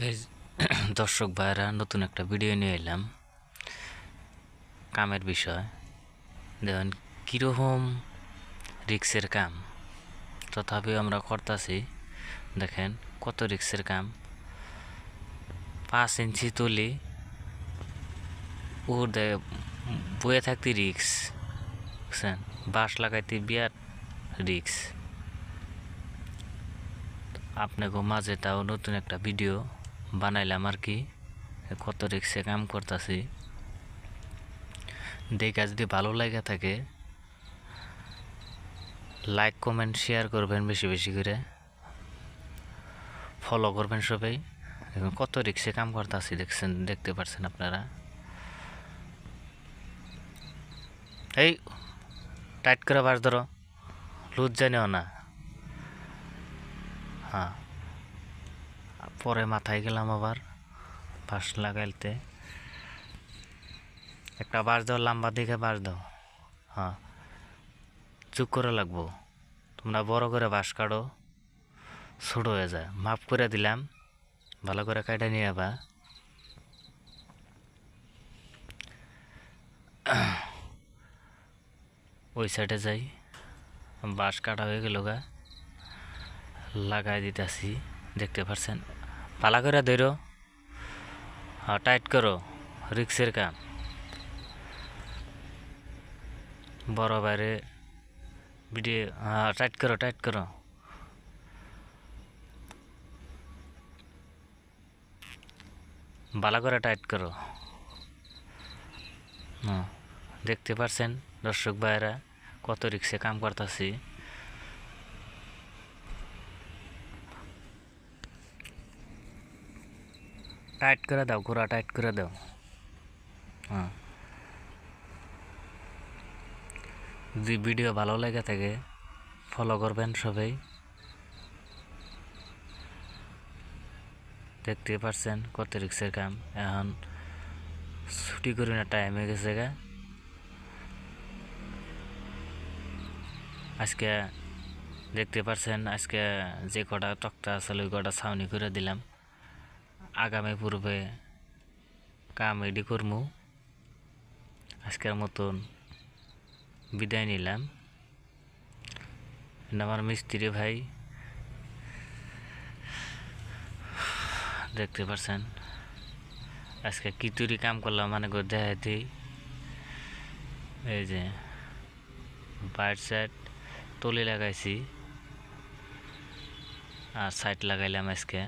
এই দর্শক ভাইরা নতুন একটা ভিডিও নিয়ে এলাম কামের বিষয়। দেখুন কীরকম রিক্সের কাম, তথাপিও আমরা করতেছি। দেখেন কত রিক্সের কাম। 5 ইঞ্চি তুলি ওর বয়ে থাকতে রিক্স, বুঝছেন? বাঁশ লাগাইতে বিরাট রিক্স। আপনাকে মাঝে তাও নতুন একটা ভিডিও বানাইলাম আর কি, কত রিক্সে কাম করতেছি। দেখা যদি ভালো লাগে থাকে লাইক কমেন্ট শেয়ার করবেন, বেশি বেশি করে ফলো করবেন সবাই। এখন কত রিক্সে কাম করতেছি দেখতে পাচ্ছেন আপনারা। এই টাইট করে বাস ধরো, লুজ জানিও না। হ্যাঁ, পরে মাথায় গেলাম আবার বাঁশ লাগাইতে। একটা বাঁশ দাও, লম্বা দিকে বাঁশ দাও। হ্যাঁ, চুপ করে লাগবো। তোমরা বড় করে বাঁশ কাটো, ছোট হয়ে যায়। মাপ করে দিলাম, ভালো করে কাটা নিয়ে বা ওই সাইডে যাই। বাঁশ কাটা হয়ে গেল গা, লাগাই দিতেছি। দেখতে পাচ্ছেন, পালা করে ধরো, হ্যাঁ টাইট করো, রিক্সের কাম। বড় বাইরে ভিডিও, হ্যাঁ টাইট করো টাইট করো। ভালো করে টাইট করো। হ্যাঁ, দেখতে পাচ্ছেন দর্শক ভাইরা কত রিক্সে কাম করতেছি। টাইট করে দাও, গোড়া টাইট করে দাও। হ্যাঁ, যদি ভিডিও ভালো লেগে থাকে ফলো করবেন সবাই। দেখতে পাচ্ছেন কত রিক্সের কাম। এখন ছুটি করি না, টাইম হয়ে গেছে গা। আজকে দেখতে পাচ্ছেন আজকে যে কটা তক্তা আছে ওই কটা ছাউনি করে দিলাম। আগামী পূর্বে কাম এডি করমু। আজকের মতন বিদায় নিলাম। আমার মিস্ত্রি ভাই দেখতে পাচ্ছেন আজকে কিতুরি কাম করলাম, মানে দেখাইতে। এই যে বাইট সাইড তলি লাগাইছি আর সাইড লাগাইলাম আজকে।